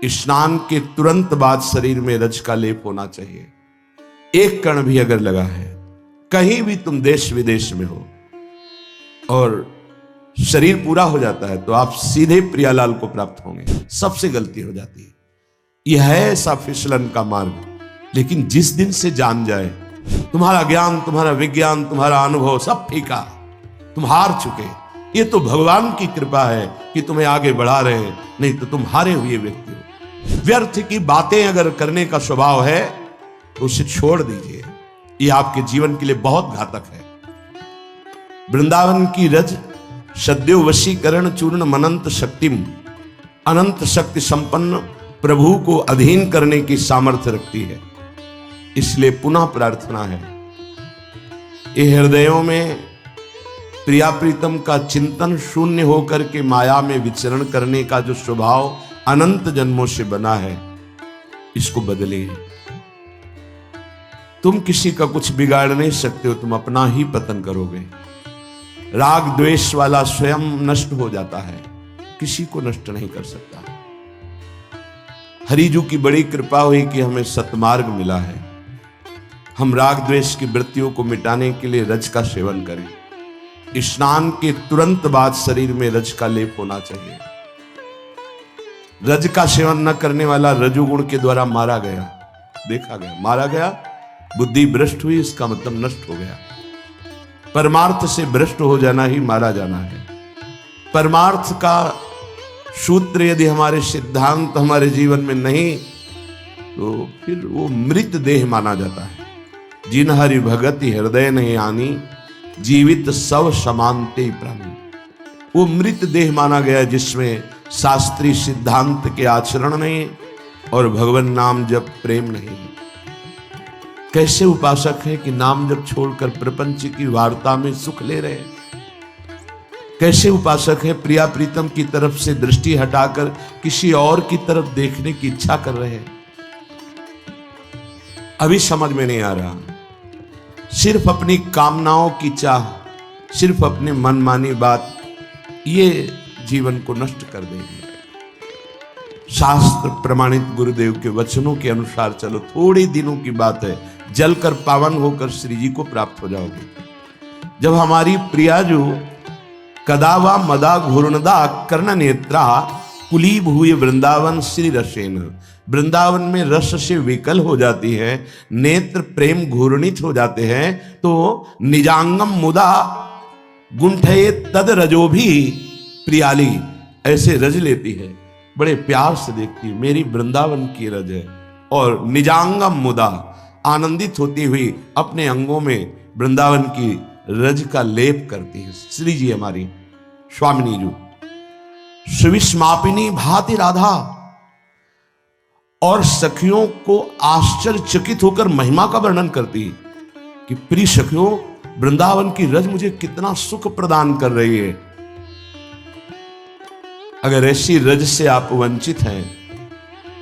स्नान के तुरंत बाद शरीर में रज का लेप होना चाहिए। एक कण भी अगर लगा है, कहीं भी तुम देश विदेश में हो और शरीर पूरा हो जाता है, तो आप सीधे प्रियालाल को प्राप्त होंगे। सबसे गलती हो जाती है, यह है ऐसा फिसलन का मार्ग। लेकिन जिस दिन से जान जाए, तुम्हारा ज्ञान, तुम्हारा विज्ञान, तुम्हारा अनुभव सब फीका, तुम हार चुके। ये तो भगवान की कृपा है कि तुम्हें आगे बढ़ा रहे हैं, नहीं तो तुम हारे हुए व्यक्ति हो। व्यर्थ की बातें अगर करने का स्वभाव है तो उसे छोड़ दीजिए, ये आपके जीवन के लिए बहुत घातक है। वृंदावन की रज सद्यो वशीकरण चूर्ण मनंत शक्तिम, अनंत शक्ति संपन्न प्रभु को अधीन करने की सामर्थ्य रखती है। इसलिए पुनः प्रार्थना है, ये हृदयों में प्रिया प्रीतम का चिंतन शून्य होकर के माया में विचरण करने का जो स्वभाव अनंत जन्मों से बना है, इसको बदलिए। तुम किसी का कुछ बिगाड़ नहीं सकते हो, तुम अपना ही पतन करोगे। राग द्वेष वाला स्वयं नष्ट हो जाता है, किसी को नष्ट नहीं कर सकता। हरिजू की बड़ी कृपा हुई कि हमें सतमार्ग मिला है। हम राग द्वेष की वृत्तियों को मिटाने के लिए रज का सेवन करें। स्नान के तुरंत बाद शरीर में रज का लेप होना चाहिए। रज का सेवन न करने वाला रजोगुण के द्वारा मारा गया, देखा गया, मारा गया, बुद्धि भ्रष्ट हुई, इसका मतलब नष्ट हो गया। परमार्थ से भ्रष्ट हो जाना ही मारा जाना है। परमार्थ का सूत्र यदि हमारे सिद्धांत हमारे जीवन में नहीं, तो फिर वो मृत देह माना जाता है। जिन हरि भगति हृदय नहीं आनी, जीवित सब समानते प्राणी। वो मृत देह माना गया जिसमें शास्त्रीय सिद्धांत के आचरण नहीं और भगवान नाम जप प्रेम नहीं। कैसे उपासक है कि नाम जप छोड़कर प्रपंच की वार्ता में सुख ले रहे हैं। कैसे उपासक है प्रिया प्रीतम की तरफ से दृष्टि हटाकर किसी और की तरफ देखने की इच्छा कर रहे हैं। अभी समझ में नहीं आ रहा। सिर्फ अपनी कामनाओं की चाह, सिर्फ अपने मनमानी बात, ये जीवन को नष्ट कर देगी। शास्त्र प्रमाणित गुरुदेव के वचनों के अनुसार चलो, थोड़े दिनों की बात है, जलकर पावन होकर श्री जी को प्राप्त हो जाओगे। जब हमारी प्रिया जो कदावा मदा घूर्णदा कर्ण नेत्रा कुली भूय वृंदावन श्री रसेन, वृंदावन में रस से विकल हो जाती है, नेत्र प्रेम घूर्णित हो जाते हैं, तो निजांगम मुदा गुंठे तद रजो भी प्रियाली, ऐसे रज लेती है, बड़े प्यार से देखती है, मेरी वृंदावन की रज है। और निजांगम मुदा, आनंदित होती हुई अपने अंगों में वृंदावन की रज का लेप करती है। श्री जी हमारी स्वामिनी जी सुविस्मापिनी भाति राधा, और सखियों को आश्चर्यचकित होकर महिमा का वर्णन करती कि प्रिय सखियों, वृंदावन की रज मुझे कितना सुख प्रदान कर रही है। अगर ऐसी रज से आप वंचित हैं,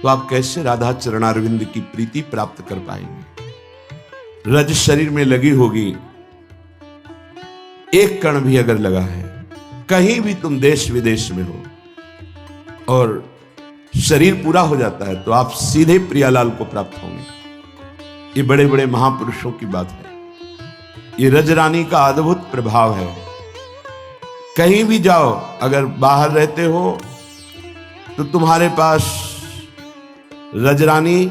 तो आप कैसे राधा चरणारविंद की प्रीति प्राप्त कर पाएंगे। रज शरीर में लगी होगी, एक कण भी अगर लगा है, कहीं भी तुम देश विदेश में हो और शरीर पूरा हो जाता है, तो आप सीधे प्रियालाल को प्राप्त होंगे। ये बड़े बड़े महापुरुषों की बात है। ये रजरानी का अद्भुत प्रभाव है। कहीं भी जाओ, अगर बाहर रहते हो तो तुम्हारे पास रजरानी,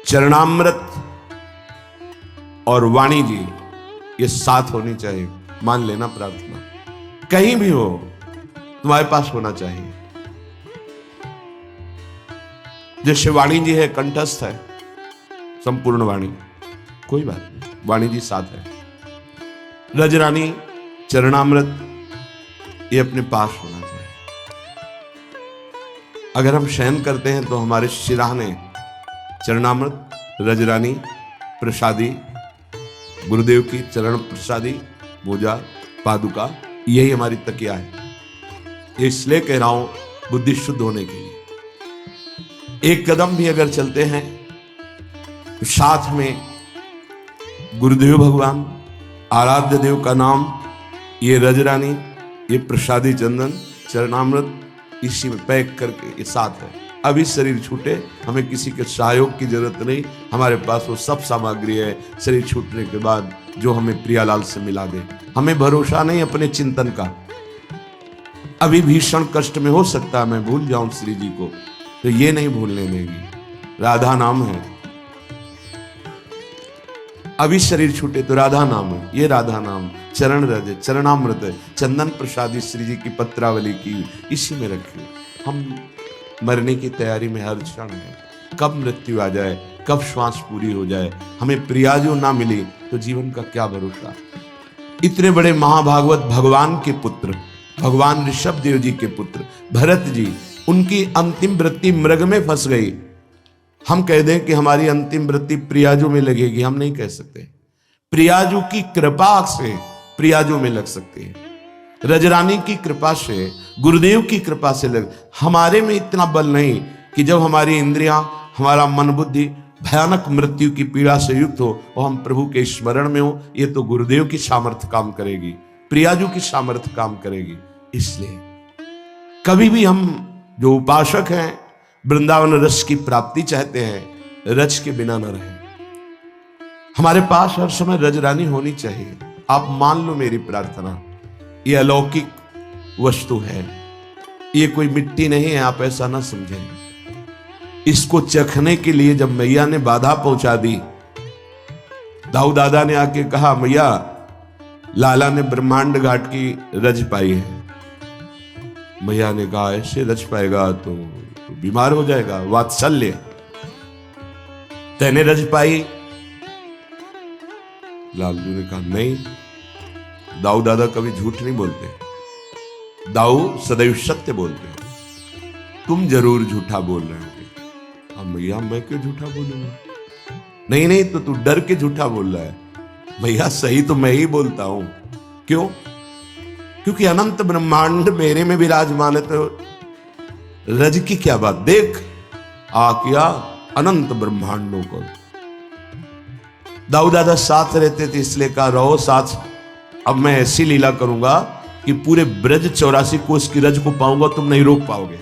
चरणामृत और वाणी जी, ये साथ होनी चाहिए। मान लेना प्रार्थना, कहीं भी हो तुम्हारे पास होना चाहिए। जैसे वाणी जी है, कंठस्थ है संपूर्ण वाणी, कोई बात नहीं, वाणी जी साथ है। रजरानी, चरणामृत, ये अपने पास होना चाहिए। अगर हम शयन करते हैं तो हमारे सिरहाने चरणामृत, रजरानी, प्रसादी, गुरुदेव की चरण प्रसादी, मोजा, पादुका, यही हमारी तकिया है। ये इसलिए कह रहा हूं, बुद्धि शुद्ध होने के लिए। एक कदम भी अगर चलते हैं तो साथ में गुरुदेव भगवान, आराध्य देव का नाम, ये रजरानी, ये प्रसादी चंदन, चरणामृत, इसी में पैक करके ये साथ है। अभी शरीर छूटे, हमें किसी के सहयोग की जरूरत नहीं, हमारे पास वो सब सामग्री है शरीर छूटने के बाद जो हमें प्रियालाल से मिला दे। हमें भरोसा नहीं अपने चिंतन का। अभी भीषण कष्ट में हो सकता है मैं भूल जाऊं श्री जी को, तो ये नहीं भूलने देगी। राधा नाम है, अभी शरीर छूटे तो राधा नाम है, ये राधा नाम चरण रज चरणामृत है, चंदन प्रसादी श्री जी की पत्रावली की, इसी में रखिए। हम मरने की तैयारी में हर क्षण है, कब मृत्यु आ जाए, कब श्वास पूरी हो जाए, हमें प्रियाजो ना मिली तो जीवन का क्या भरोसा। इतने बड़े महाभागवत भगवान के पुत्र, भगवान ऋषभ देव जी के पुत्र भरत जी, उनकी अंतिम वृत्ति मृग में फंस गई। हम कह दें कि हमारी अंतिम वृत्ति प्रियाजो में लगेगी, हम नहीं कह सकते। प्रियाजो की कृपा से प्रियाजो में लग सकती है, रजरानी की कृपा से, गुरुदेव की कृपा से लग। हमारे में इतना बल नहीं कि जब हमारी इंद्रियां, हमारा मन बुद्धि भयानक मृत्यु की पीड़ा से युक्त हो और हम प्रभु के स्मरण में हो। ये तो गुरुदेव की सामर्थ्य काम करेगी, प्रियाजू की सामर्थ्य काम करेगी। इसलिए कभी भी हम जो उपासक हैं, वृंदावन रस की प्राप्ति चाहते हैं, रज के बिना न रहें। हमारे पास हर समय रजरानी होनी चाहिए। आप मान लो मेरी प्रार्थना, ये अलौकिक वस्तु है, ये कोई मिट्टी नहीं है, आप ऐसा ना समझें। इसको चखने के लिए जब मैया ने बाधा पहुंचा दी, दाऊ दादा ने आके कहा मैया लाला ने ब्रह्मांड घाट की रज पाई है। मैया ने कहा ऐसे रज पाएगा तो बीमार हो जाएगा, वात्सल्य। तेने रज पाई? लालजू ने कहा नहीं, दाऊ दादा कभी झूठ नहीं बोलते, दाऊ सदैव सत्य बोलते हैं, तुम जरूर झूठा बोल रहे हो। अब भैया मैं क्यों झूठा बोलूंगा? नहीं नहीं, तो तू डर के झूठा बोल रहा है। भैया सही तो मैं ही बोलता हूं। क्यों? क्योंकि अनंत ब्रह्मांड मेरे में विराजमान है, तो रज की क्या बात। देख आ किया अनंत ब्रह्मांडों को। दाऊ दादा साथ रहते थे इसलिए कहा रहो साथ। अब मैं ऐसी लीला करूंगा कि पूरे ब्रज 84 कोस की रज को पाऊंगा, तुम नहीं रोक पाओगे।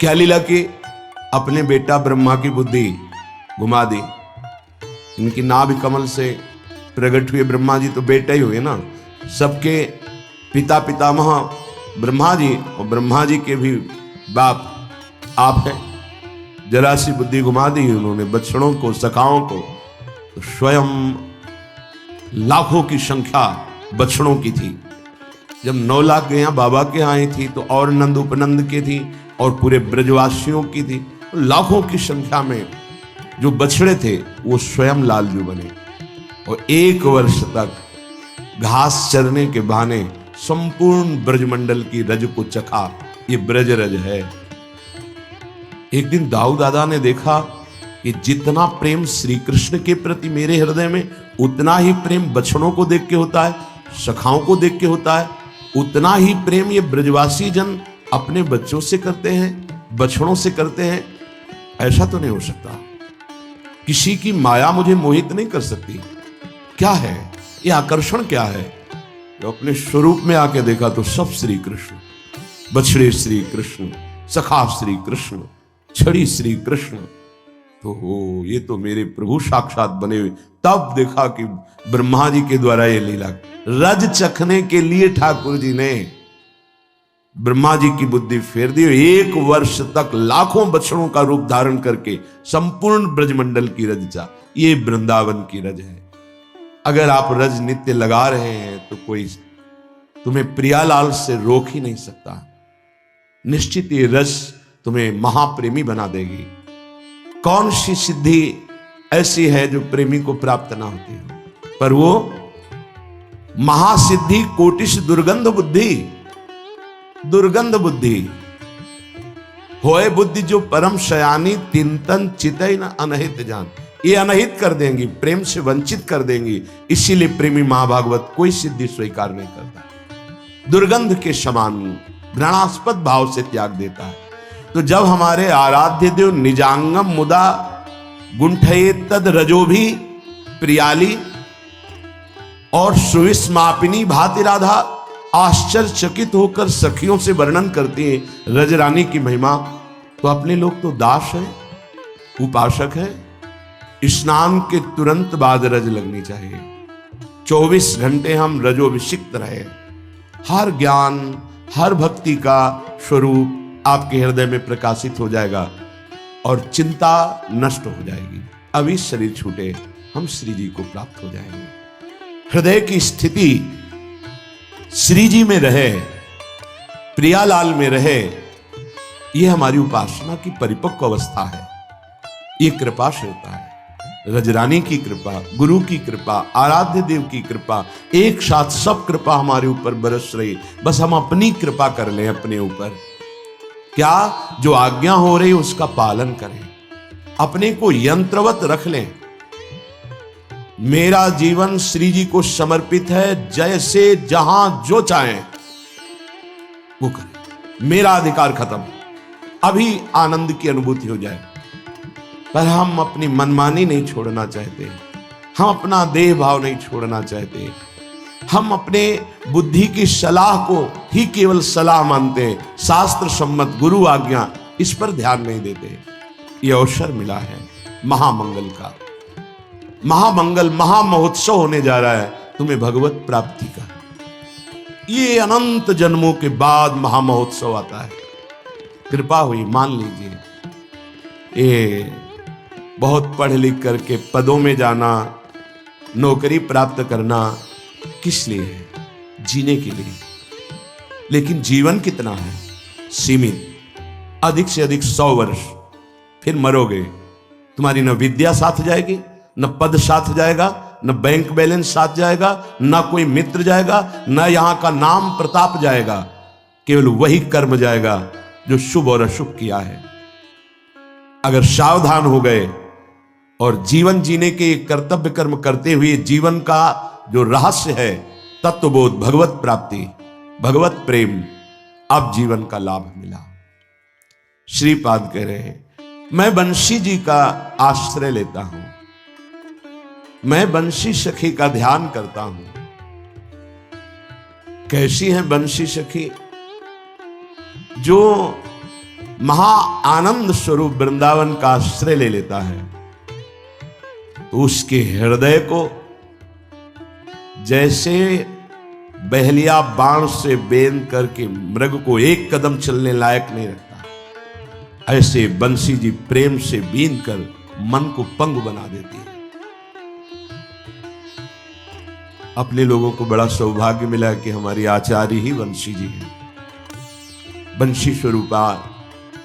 क्या लीला की? अपने बेटा ब्रह्मा की बुद्धि घुमा दी। इनकी नाभि कमल से प्रकट हुए ब्रह्मा जी तो बेटा ही हुए ना, सबके पिता पितामह ब्रह्मा जी, और ब्रह्मा जी के भी बाप आप हैं। जरा सी बुद्धि घुमा दी उन्होंने बछड़ों को, सखाओं को। तो स्वयं लाखों की संख्या बछड़ों की थी। जब 9 लाख गैया बाबा के आई थी तो और नंद उपनंद के थी और पूरे ब्रजवासियों की थी। तो लाखों की संख्या में जो बछड़े थे वो स्वयं लालजू बने और 1 वर्ष तक घास चरने के बहाने संपूर्ण ब्रजमंडल की रज को चखा। ये ब्रज रज है। एक दिन दाऊ दादा ने देखा कि जितना प्रेम श्री कृष्ण के प्रति मेरे हृदय में, उतना ही प्रेम बछड़ों को देख के होता है, सखाओं को देख के होता है। उतना ही प्रेम ये ब्रजवासी जन अपने बच्चों से करते हैं, बछड़ों से करते हैं। ऐसा तो नहीं हो सकता। किसी की माया मुझे मोहित नहीं कर सकती। क्या है ये आकर्षण? क्या है? जो अपने स्वरूप में आके देखा तो सब श्री कृष्ण, बछड़े श्री कृष्ण, सखा श्री कृष्ण, छड़ी श्री कृष्ण। तो हो ये तो मेरे प्रभु साक्षात बने हुए। तब देखा कि ब्रह्मा जी के द्वारा ये लीला रज चखने के लिए ठाकुर जी ने ब्रह्मा जी की बुद्धि फेर दी। 1 वर्ष तक लाखों बछड़ों का रूप धारण करके संपूर्ण ब्रजमंडल की रज चा। ये वृंदावन की रज है। अगर आप रज नित्य लगा रहे हैं तो कोई तुम्हें प्रियालाल से रोक ही नहीं सकता। निश्चित ये रज तुम्हें महाप्रेमी बना देगी। कौन सी सिद्धि ऐसी है जो प्रेमी को प्राप्त ना होती हो? पर वो महासिद्धि कोटिश दुर्गंध बुद्धि, दुर्गंध बुद्धि होए बुद्धि जो परम शयानी तिंतन चितई न अनहित जान। ये अनहित कर देंगी, प्रेम से वंचित कर देंगी। इसीलिए प्रेमी महाभागवत कोई सिद्धि स्वीकार नहीं करता। दुर्गंध के समान घृणास्पद भाव से त्याग देता है। तो जब हमारे आराध्य देव निजांगम मुदा गुंठये तद रजोभी प्रियाली और सुविस्मापिनी भाति राधा, आश्चर्यचकित होकर सखियों से वर्णन करती हैं रजरानी की महिमा। तो अपने लोग तो दास हैं, उपासक है। स्नान के तुरंत बाद रज लगनी चाहिए। 24 घंटे हम रजोभिषिक्त रहे। हर ज्ञान, हर भक्ति का स्वरूप आपके हृदय में प्रकाशित हो जाएगा और चिंता नष्ट हो जाएगी। अभी शरीर छूटे, हम श्री जी को प्राप्त हो जाएंगे। हृदय की स्थिति श्री जी में रहे, प्रियालाल में रहे, यह हमारी उपासना की परिपक्व अवस्था है। ये कृपा से होता है। रजरानी की कृपा, गुरु की कृपा, आराध्य देव की कृपा, एक साथ सब कृपा हमारे ऊपर बरस रही। बस हम अपनी कृपा कर लें अपने ऊपर। क्या जो आज्ञा हो रही उसका पालन करें, अपने को यंत्रवत रख लें। मेरा जीवन श्री जी को समर्पित है, जैसे जहां जो चाहें वो करें, मेरा अधिकार खत्म। अभी आनंद की अनुभूति हो जाए। पर हम अपनी मनमानी नहीं छोड़ना चाहते, हम अपना देह भाव नहीं छोड़ना चाहते, हम अपने बुद्धि की सलाह को ही केवल सलाह मानते हैं। शास्त्र सम्मत गुरु आज्ञा इस पर ध्यान नहीं देते। ये अवसर मिला है महामंगल का, महामंगल महामहोत्सव होने जा रहा है तुम्हें भगवत प्राप्ति का। ये अनंत जन्मों के बाद महामहोत्सव आता है। कृपा हुई, मान लीजिए। ये बहुत पढ़ लिख करके पदों में जाना, नौकरी प्राप्त करना किस लिए है? जीने के लिए। लेकिन जीवन कितना है? सीमित। अधिक से अधिक 100 वर्ष, फिर मरोगे। तुम्हारी न विद्या साथ जाएगी, न पद साथ जाएगा, न बैंक बैलेंस साथ जाएगा, न कोई मित्र जाएगा, न यहां का नाम प्रताप जाएगा। केवल वही कर्म जाएगा जो शुभ और अशुभ किया है। अगर सावधान हो गए और जीवन जीने के कर्तव्य कर्म करते हुए जीवन का जो रहस्य है, तत्वबोध, भगवत प्राप्ति, भगवत प्रेम, अब जीवन का लाभ मिला। श्रीपाद कह रहे हैं, मैं बंशी जी का आश्रय लेता हूं, मैं बंशी सखी का ध्यान करता हूं। कैसी है बंशी सखी? जो महा आनंद स्वरूप वृंदावन का आश्रय ले लेता है, तो उसके हृदय को जैसे बहलिया बाण से बेंध करके मृग को एक कदम चलने लायक नहीं रखता, ऐसे बंसी जी प्रेम से बीन कर मन को पंग बना देती है। अपने लोगों को बड़ा सौभाग्य मिला कि हमारी आचार्य ही बंसी जी हैं। बंशी स्वरूपा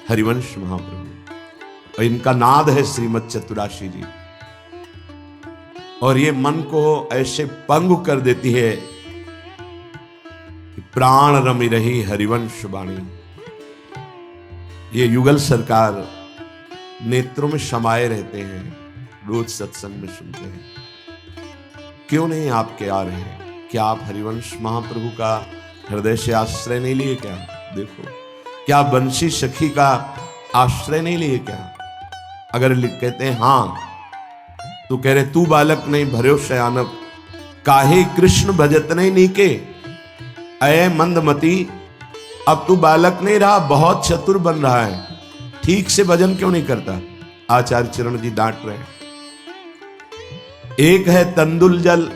हरिवंश महाप्रभु, और इनका नाद है श्रीमद चतुराशी जी। और ये मन को ऐसे पंग कर देती है कि प्राण रमी रही हरिवंश वाणी। ये युगल सरकार नेत्रों में समाये रहते हैं, रोज सत्संग में सुनते हैं। क्यों नहीं आपके आ रहे हैं? क्या आप हरिवंश महाप्रभु का हृदय से आश्रय नहीं लिए क्या? देखो, क्या बंशी सखी का आश्रय नहीं लिए क्या? अगर कहते हैं हां, तो कह रहे तू बालक नहीं भर्यो शयानक, काहे कृष्ण भजत नहीं नीके। अय मंदमती, अब तू बालक नहीं रहा, बहुत चतुर बन रहा है, ठीक से भजन क्यों नहीं करता? आचार्य चरण जी डांट रहे हैं। एक है तंदुल जल,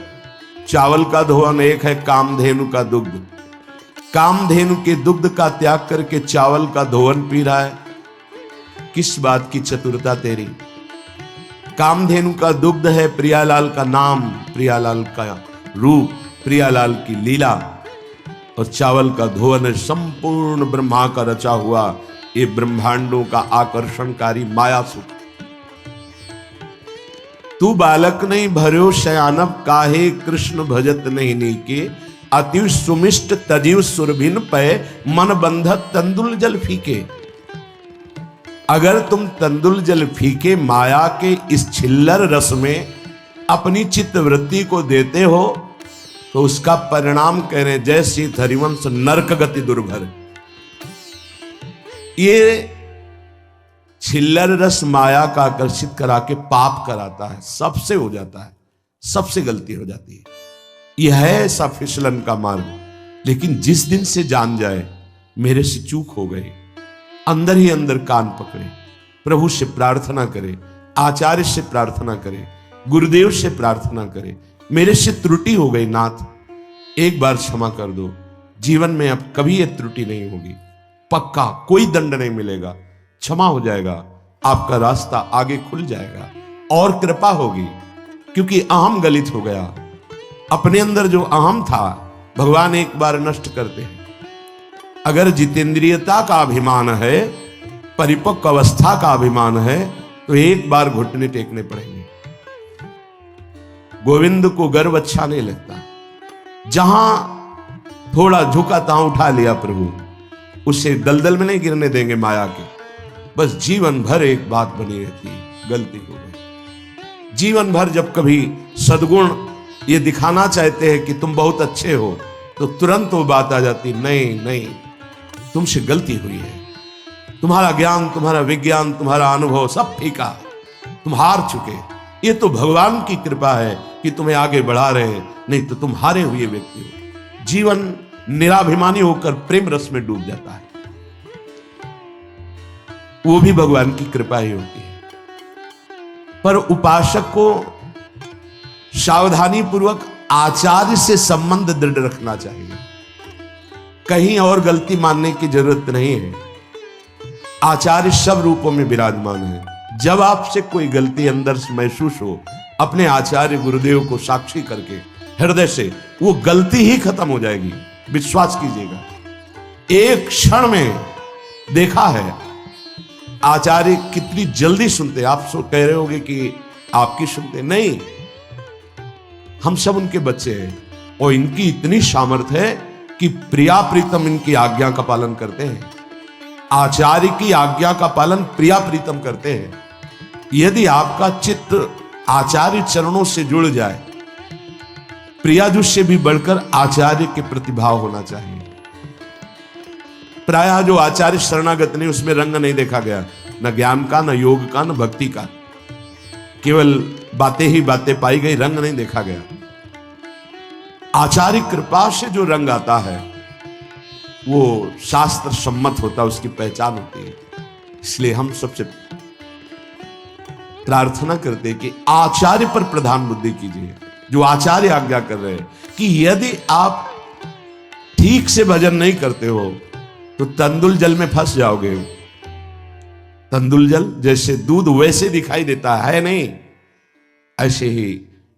चावल का धोवन, एक है कामधेनु का दुग्ध। कामधेनु के दुग्ध का त्याग करके चावल का धोवन पी रहा है। किस बात की चतुरता तेरी? कामधेनु का दुग्ध है प्रियालाल का नाम, प्रियालाल का रूप, प्रियालाल की लीला, और चावल का धोवन है संपूर्ण ब्रह्मा का रचा हुआ ये ब्रह्मांडों का आकर्षणकारी माया सुख। तू बालक नहीं भर्यो शयानप, काहे कृष्ण भजत नहीं नीके। अति सुमिष्ट तजीव सुरभिन पै, मन बंधत तंदुल जल फीके। अगर तुम तंदुल जल फीके माया के इस छिल्लर रस में अपनी चित्त वृत्ति को देते हो, तो उसका परिणाम कह रहे जय श्री हरिवंश नरक गति दुर्भर। ये छिल्लर रस माया का आकर्षित करा के पाप कराता है, सबसे हो जाता है, सबसे गलती हो जाती है। यह है ऐसा फिसलन का मार्ग। लेकिन जिस दिन से जान जाए मेरे से चूक हो गई, अंदर ही अंदर कान पकड़े, प्रभु से प्रार्थना करे, आचार्य से प्रार्थना करे, गुरुदेव से प्रार्थना करे, मेरे से त्रुटि हो गई नाथ, एक बार क्षमा कर दो, जीवन में अब कभी ये त्रुटि नहीं होगी, पक्का कोई दंड नहीं मिलेगा, क्षमा हो जाएगा, आपका रास्ता आगे खुल जाएगा और कृपा होगी, क्योंकि अहम गलित हो गया। अपने अंदर जो अहम था भगवान एक बार नष्ट करते हैं। अगर जितेंद्रियता का अभिमान है, परिपक्व अवस्था का अभिमान है, तो एक बार घुटने टेकने पड़ेंगे। गोविंद को गर्व अच्छा नहीं लगता, जहां थोड़ा झुका तहां उठा लिया प्रभु, उसे दलदल में नहीं गिरने देंगे माया के। बस जीवन भर एक बात बनी रहती है, गलती हो गई। जीवन भर जब कभी सद्गुण ये दिखाना चाहते हैं कि तुम बहुत अच्छे हो, तो तुरंत वो बात आ जाती, नहीं नहीं, तुमसे गलती हुई है, तुम्हारा ज्ञान, तुम्हारा विज्ञान, तुम्हारा अनुभव सब फीका, तुम हार चुके। ये तो भगवान की कृपा है कि तुम्हें आगे बढ़ा रहे हैं, नहीं तो तुम हारे हुए व्यक्ति हो। जीवन निराभिमानी होकर प्रेम रस में डूब जाता है, वो भी भगवान की कृपा ही होती है। पर उपासक को सावधानी पूर्वक आचार्य से संबंध दृढ़ रखना चाहिए, कहीं और गलती मानने की जरूरत नहीं है। आचार्य सब रूपों में विराजमान है। जब आपसे कोई गलती अंदर से महसूस हो, अपने आचार्य गुरुदेव को साक्षी करके हृदय से वो गलती ही खत्म हो जाएगी, विश्वास कीजिएगा। एक क्षण में देखा है आचार्य कितनी जल्दी सुनते। आप सो कह रहे होंगे कि आपकी सुनते नहीं, हम सब उनके बच्चे हैं और इनकी इतनी सामर्थ्य है कि प्रिया प्रीतम इनकी आज्ञा का पालन करते हैं। आचार्य की आज्ञा का पालन प्रिया प्रीतम करते हैं। यदि आपका चित्त आचार्य चरणों से जुड़ जाए, प्रियाजुष से भी बढ़कर आचार्य के प्रतिभाव होना चाहिए। प्रायः जो आचार्य शरणागत नहीं, उसमें रंग नहीं देखा गया, न ज्ञान का, न योग का, न भक्ति का, केवल बातें ही बातें पाई गई, रंग नहीं देखा गया। आचार्य कृपा से जो रंग आता है वो शास्त्र सम्मत होता है, उसकी पहचान होती है। इसलिए हम सबसे प्रार्थना करते हैं कि आचार्य पर प्रधान बुद्धि कीजिए, जो आचार्य आज्ञा कर रहे हैं। कि यदि आप ठीक से भजन नहीं करते हो तो तंदुल जल में फंस जाओगे। तंदुल जल जैसे दूध वैसे दिखाई देता है नहीं, ऐसे ही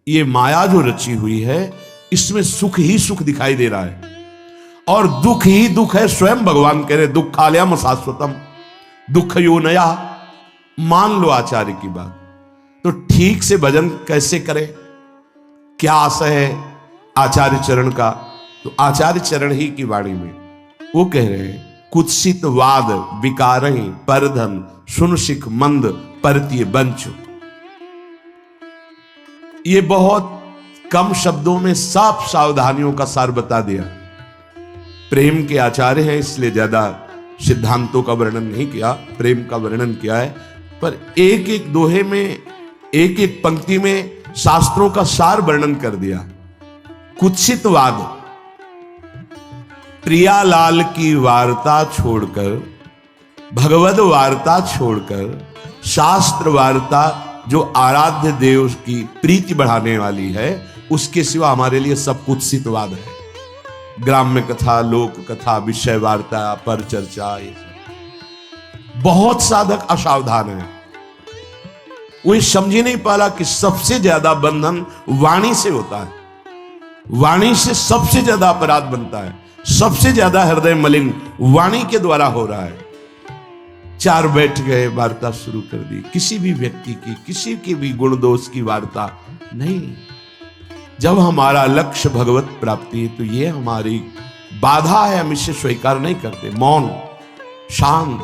ये माया जो रची हुई है, इसमें सुख ही सुख दिखाई दे रहा है और दुख ही दुख है। स्वयं भगवान कह रहे दुखालयम शाश्वतम दुख यो नया। मान लो आचार्य की बात, तो ठीक से भजन कैसे करें, क्या आशय है आचार्य चरण का? तो आचार्य चरण ही की वाणी में वो कह रहे हैं, कुत्सित वाद विकारहि परधन सुन सिख मंद परतीय बंचु। ये बहुत कम शब्दों में साफ सावधानियों का सार बता दिया। प्रेम के आचार्य हैं, इसलिए ज्यादा सिद्धांतों का वर्णन नहीं किया, प्रेम का वर्णन किया है। पर एक एक दोहे में, एक एक पंक्ति में शास्त्रों का सार वर्णन कर दिया। कुत्सितवाद, प्रियालाल की वार्ता छोड़कर, भगवद वार्ता छोड़कर, शास्त्र वार्ता जो आराध्य देव की प्रीति बढ़ाने वाली है, उसके सिवा हमारे लिए सब कुत्सितवाद है। ग्राम्य कथा, लोक कथा, विषय वार्ता, पर चर्चा, ये सब बहुत साधक असावधान है। वो समझ ही नहीं पा रहा कि सबसे ज्यादा बंधन वाणी से होता है, वाणी से सबसे ज्यादा अपराध बनता है, सबसे ज्यादा हृदय मलिन वाणी के द्वारा हो रहा है। चार बैठ गए, वार्ता शुरू कर दी, किसी भी व्यक्ति की, किसी की भी गुण दोष की वार्ता नहीं। जब हमारा लक्ष्य भगवत प्राप्ति है तो ये हमारी बाधा है, हम इसे स्वीकार नहीं करते। मौन, शांत,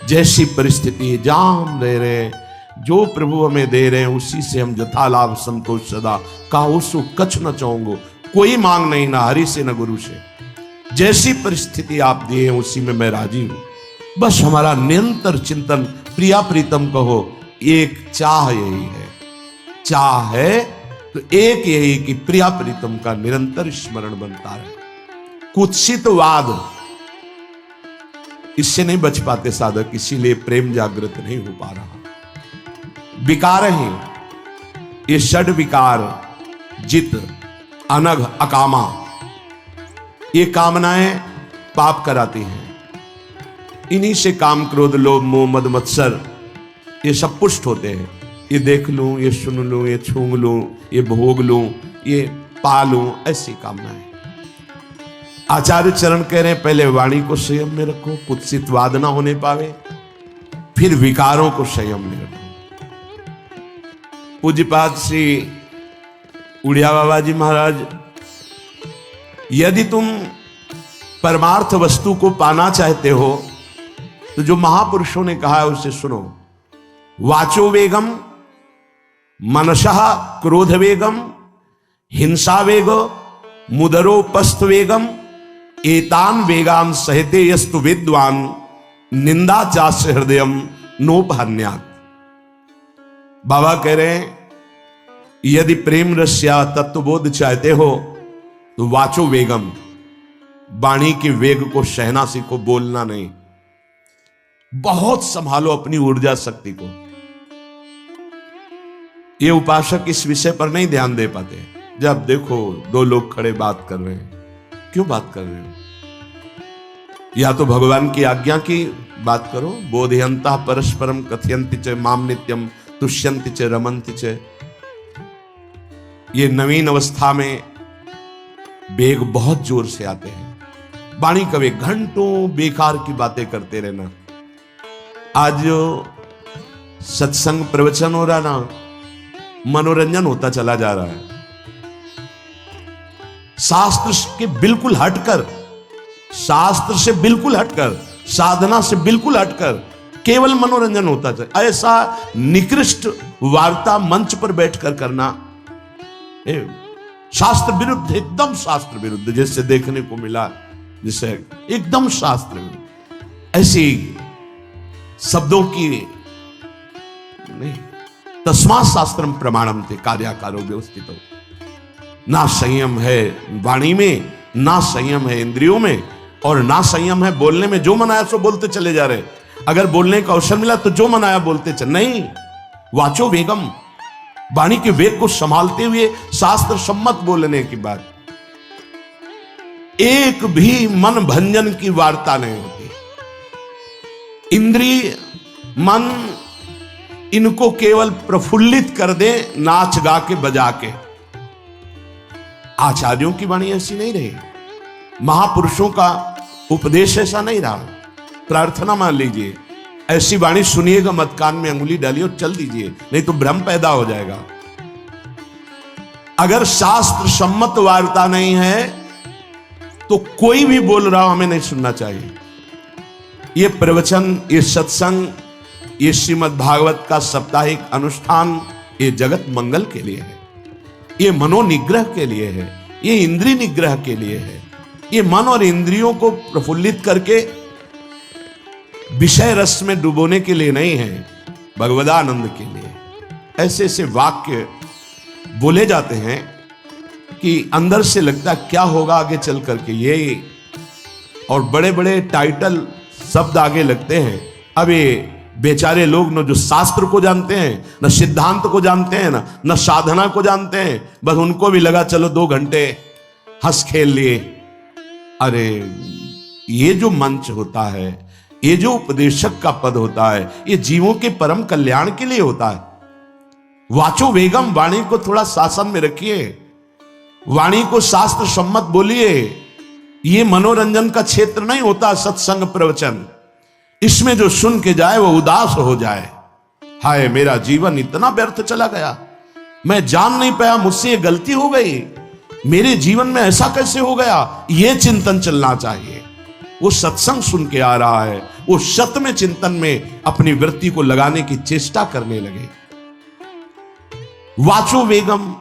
जैसी परिस्थिति जहां हम रह रहे हैं, जो प्रभु हमें दे रहे हैं उसी से हम जथा लाभ संतोष सदा, कहो सो कछ न चाहूंगो, कोई मांग नहीं, ना हरि से न गुरु से। जैसी परिस्थिति आप दिए हैं उसी में मैं राजी हूं। बस हमारा निरंतर चिंतन प्रिया प्रीतम कहो, एक चाह यही है। चाह है तो एक यही कि प्रिया प्रीतम का निरंतर स्मरण बनता रहे। कुत्सितवाद, इससे नहीं बच पाते साधक, इसीलिए प्रेम जागृत नहीं हो पा रहा। विकार हैं ये षड विकार, जित, अनघ, अकामा, ये कामनाएं पाप कराती हैं। इन्हीं से काम, क्रोध, लोभ, मोह, मद, मत्सर ये सब पुष्ट होते हैं। ये देख लूं, ये सुन लूं, ये छूंग लूं, ये भोग लूं, ये पा लूं, ऐसी कामनाएं। आचार्य चरण कह रहे हैं पहले वाणी को संयम में रखो, कुत्सितवाद ना होने पावे, फिर विकारों को संयम में रखो। पूज्यपाद श्री उड़िया बाबा जी महाराज, यदि तुम परमार्थ वस्तु को पाना चाहते हो तो जो महापुरुषों ने कहा है उसे सुनो। वाचो वेगम, मनसः क्रोध वेगम, हिंसा वेग, मुदरोपस्थ वेगम, एतान वेगान सहते यस्तु विद्वान, निंदा चास्य हृदयम नोपहन्यात्। बाबा कह रहे हैं यदि प्रेम रस्या तत्वबोध चाहते हो तो वाचो वेगम, वाणी के वेग को सहना सीखो, बोलना नहीं। बहुत संभालो अपनी ऊर्जा शक्ति को। ये उपासक इस विषय पर नहीं ध्यान दे पाते। जब देखो दो लोग खड़े बात कर रहे हैं, क्यों बात कर रहे हो? या तो भगवान की आज्ञा की बात करो। बोधयंता परस्परम कथयन्ति च माम नित्यम तुष्यन्ति च रमन्ति च। ये नवीन अवस्था में वेग बहुत जोर से आते हैं। वाणी कवे घंटों बेकार की बातें करते रहना। आज जो सत्संग प्रवचन हो रहा ना, मनोरंजन होता चला जा रहा है। शास्त्र के बिल्कुल हटकर, शास्त्र से बिल्कुल हटकर, साधना से बिल्कुल हटकर केवल मनोरंजन होता चला। ऐसा निकृष्ट वार्ता मंच पर बैठकर करना शास्त्र विरुद्ध, एकदम शास्त्र विरुद्ध, जैसे देखने को मिला, जिसे एकदम शास्त्र विरुद्ध। ऐसी शब्दों की नहीं। तस्मात् शास्त्रम प्रमाणम थे कार्याकारो व्यवस्थित हो। ना संयम है वाणी में, ना संयम है इंद्रियों में, और ना संयम है बोलने में। जो मन आया सो बोलते चले जा रहे। अगर बोलने का अवसर मिला तो जो मन आया बोलते चले, नहीं। वाचो वेगम, वाणी के वेग को संभालते हुए शास्त्र सम्मत बोलने की बात। एक भी मन भंजन की वार्ता नहीं होती। इंद्रिय, मन, इनको केवल प्रफुल्लित कर दे नाच गा के बजा के। आचार्यों की वाणी ऐसी नहीं रही, महापुरुषों का उपदेश ऐसा नहीं रहा। प्रार्थना मान लीजिए, ऐसी वाणी सुनिएगा मत, कान में अंगुली डालिए और चल दीजिए, नहीं तो भ्रम पैदा हो जाएगा। अगर शास्त्र सम्मत वार्ता नहीं है तो कोई भी बोल रहा हो हमें नहीं सुनना चाहिए। ये प्रवचन, ये सत्संग, ये श्रीमद् भागवत का साप्ताहिक अनुष्ठान, ये जगत मंगल के लिए है, ये मनोनिग्रह के लिए है, ये इंद्रिय निग्रह के लिए है। ये मन और इंद्रियों को प्रफुल्लित करके विषय रस में डुबोने के लिए नहीं है, भगवदानंद के लिए। ऐसे ऐसे वाक्य बोले जाते हैं कि अंदर से लगता क्या होगा आगे चल करके, ये और बड़े बड़े टाइटल शब्द आगे लगते हैं। अब ये बेचारे लोग न जो शास्त्र को जानते हैं, न सिद्धांत को जानते हैं, न साधना को जानते हैं, बस उनको भी लगा चलो 2 घंटे हंस खेल लिए। अरे ये जो मंच होता है, ये जो उपदेशक का पद होता है, ये जीवों के परम कल्याण के लिए होता है। वाचो वेगम, वाणी को थोड़ा शासन में रखिए, वाणी को शास्त्र सम्मत बोलिए। ये मनोरंजन का क्षेत्र नहीं होता सत्संग प्रवचन। इसमें जो सुन के जाए वो उदास हो जाए, हाय मेरा जीवन इतना व्यर्थ चला गया, मैं जान नहीं पाया मुझसे ये गलती हो गई, मेरे जीवन में ऐसा कैसे हो गया, ये चिंतन चलना चाहिए। वो सत्संग सुन के आ रहा है, वो सत्य में चिंतन में अपनी वृत्ति को लगाने की चेष्टा करने लगे। वाचो वेगम,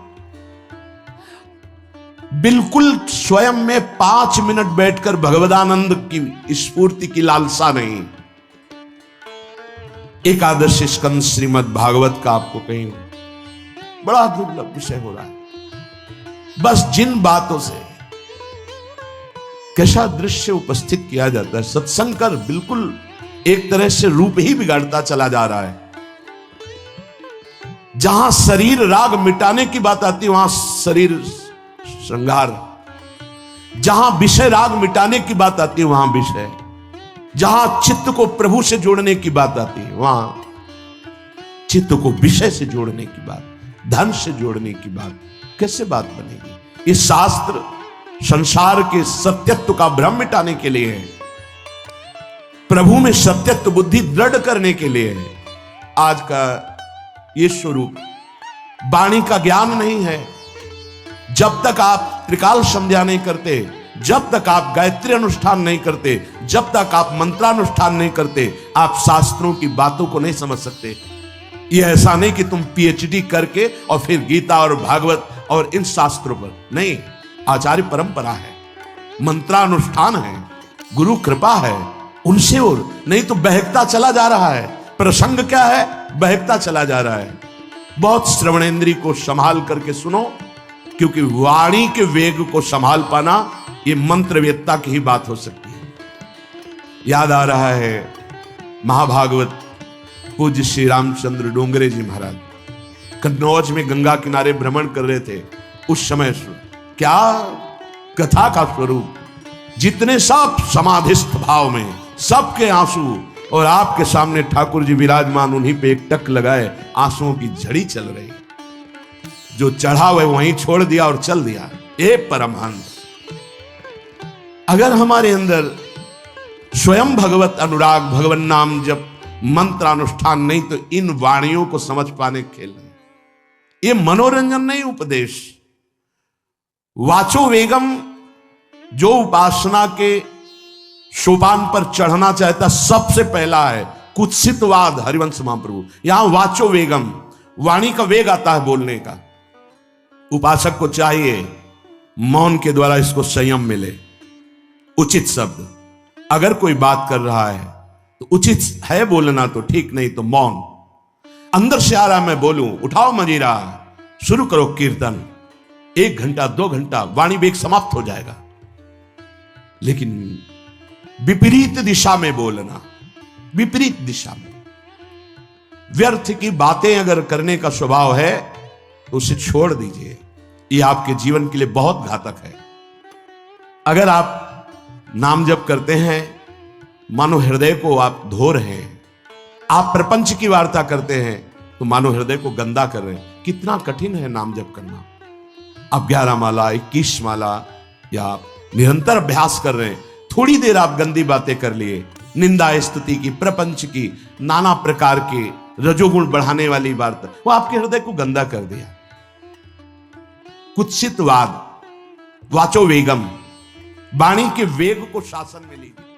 बिल्कुल स्वयं में 5 मिनट बैठकर भगवदानंद की स्फूर्ति की लालसा नहीं। एकादश स्कंद श्रीमद् भागवत का आपको कहीं बड़ा दुर्लभ विषय हो रहा है। बस जिन बातों से कैसा दृश्य उपस्थित किया जाता है। सत्संग कर बिल्कुल एक तरह से रूप ही बिगाड़ता चला जा रहा है। जहां शरीर राग मिटाने की बात आती है वहां शरीर श्रृंगार, जहां विषय राग मिटाने की बात आती है वहां विषय, जहां चित्त को प्रभु से जोड़ने की बात आती है वहां चित्त को विषय से जोड़ने की बात, धन से जोड़ने की बात, कैसे बात बनेगी। इस शास्त्र संसार के सत्यत्व का भ्रम मिटाने के लिए है, प्रभु में सत्यत्व बुद्धि दृढ़ करने के लिए है। आज का ये स्वरूप वाणी का ज्ञान नहीं है। जब तक आप त्रिकाल संध्या नहीं करते, जब तक आप गायत्री अनुष्ठान नहीं करते, जब तक आप मंत्रानुष्ठान नहीं करते, आप शास्त्रों की बातों को नहीं समझ सकते। ये ऐसा नहीं कि तुम पीएचडी करके और फिर गीता और भागवत और इन शास्त्रों पर नहीं, आचार्य परंपरा है, मंत्रानुष्ठान है, गुरु कृपा है, उनसे और नहीं तो बहकता चला जा रहा है। प्रसंग क्या है? बहकता चला जा रहा है। बहुत श्रवणेंद्री को संभाल करके सुनो, क्योंकि वाणी के वेग को संभाल पाना ये मंत्रवेत्ता की ही बात हो सकती है। याद आ रहा है महाभागवत पूज्य श्री रामचंद्र डोंगरे जी महाराज कन्नौज में गंगा किनारे भ्रमण कर रहे थे। उस समय क्या कथा का स्वरूप, जितने सब समाधिस्थ भाव में, सबके आंसू, और आपके सामने ठाकुर जी विराजमान, उन्हीं पे एक टक लगाए, आंसुओं की झड़ी चल रही। जो चढ़ा हुआ वहीं छोड़ दिया और चल दिया। ए परमहंस, अगर हमारे अंदर स्वयं भगवत अनुराग, भगवन नाम जब मंत्र अनुष्ठान नहीं, तो इन वाणियों को समझ पाने खेल नहीं। ये मनोरंजन नहीं, उपदेश। वाचो वेगम जो उपासना के सोपान पर चढ़ना चाहता सबसे पहला है कुत्सितवाद। हरिवंश महाप्रभु, यहां वाचो वेगम, वाणी का वेग आता है बोलने का। उपासक को चाहिए मौन के द्वारा इसको संयम मिले, उचित शब्द। अगर कोई बात कर रहा है तो उचित है बोलना तो ठीक, नहीं तो मौन। अंदर से आ रहा मैं बोलूं, उठाओ मंजीरा, शुरू करो कीर्तन, 1 घंटा 2 घंटा वाणी वेग समाप्त हो जाएगा। लेकिन विपरीत दिशा में बोलना, विपरीत दिशा में, व्यर्थ की बातें अगर करने का स्वभाव है तो उसे छोड़ दीजिए। ये आपके जीवन के लिए बहुत घातक है। अगर आप नाम जप करते हैं, मानो हृदय को आप धो रहे हैं, आप प्रपंच की वार्ता करते हैं तो मानो हृदय को गंदा कर रहे हैं। कितना कठिन है नाम जप करना। आप 11 माला 21 माला या आप निरंतर अभ्यास कर रहे हैं, थोड़ी देर आप गंदी बातें कर लिए, निंदा स्तुति की, प्रपंच की, नाना प्रकार के रजोगुण बढ़ाने वाली वार्ता, वो आपके हृदय को गंदा कर दिया। कुत्सितवाद, वाचो वेगम, वाणी के वेग को शासन में लीजिए।